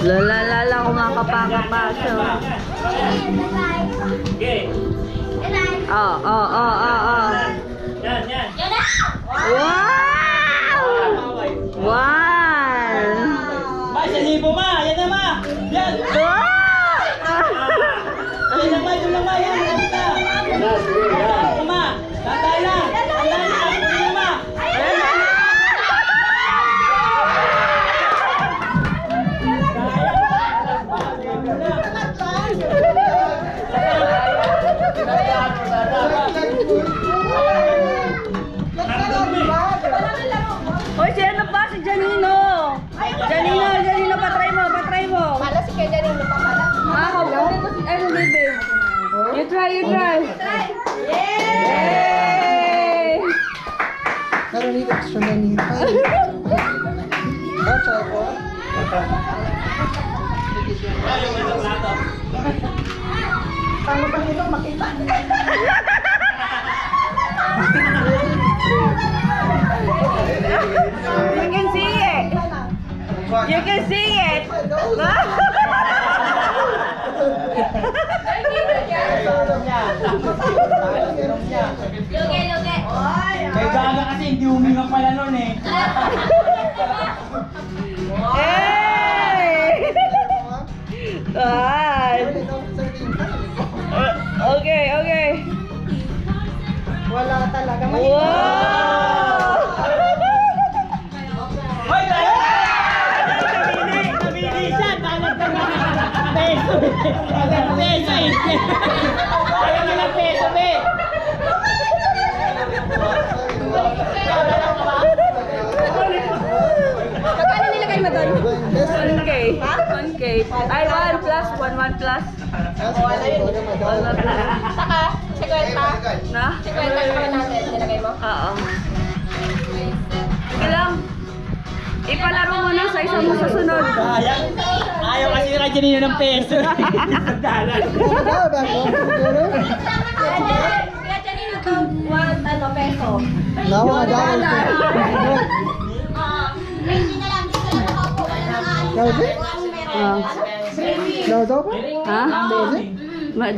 Lalalala kumakapakapasyo. Oh. Yan. Wow! Wow! Ma, 1,000 ma! Yan na ma! Yan! Yan lang ma! Yan lang ma! Yan ma! Tantay lang! Tantay lang! Yan ma! Hoy, si ano pa? Si Janino! Janino, patry mo! Pala si kay Janino pa pala. Ano, baby? You try! Yay! I don't need extra many. That's all po. Paano pa nito makita? You can see it! You can see it! Luge. May gaga kasi hindi huminga pala nun eh. Hey! Okay. Wala talaga. Wow! Hoy, tayo! Nabili siya! Talag ka na! Peso eh! Ayaw na ng peso be! Magkano nilagay mo doon? 1K. 1K. Ay, 1 plus. 1 plus. Saka, 50. Na? 50 naman natin. Nilagay mo? Oo. Sige lang. Ipalaro mo na sa isa mo sa sunod. Ayaw kasi kay Janino ng peso. Kaya Janino to, 1 peso. Now, $1. No, it's open? Ha?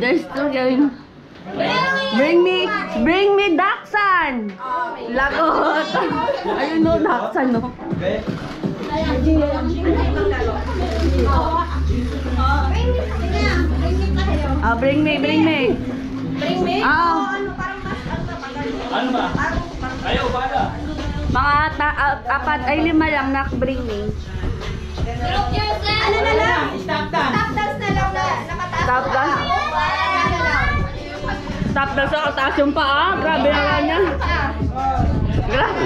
There's still going. Bring me Daksan! Lagot! Ayun no, Daksan no. Bring me. Bring me? Ano ba? Ayaw ba na? Mga 4 ay 5 lang nak bring me. Ano na lang? Stop dance! Tap dance na lang na nakataas. Tap dance? Tap na sa kataas yung paa. Grabe naman yan. Grabe.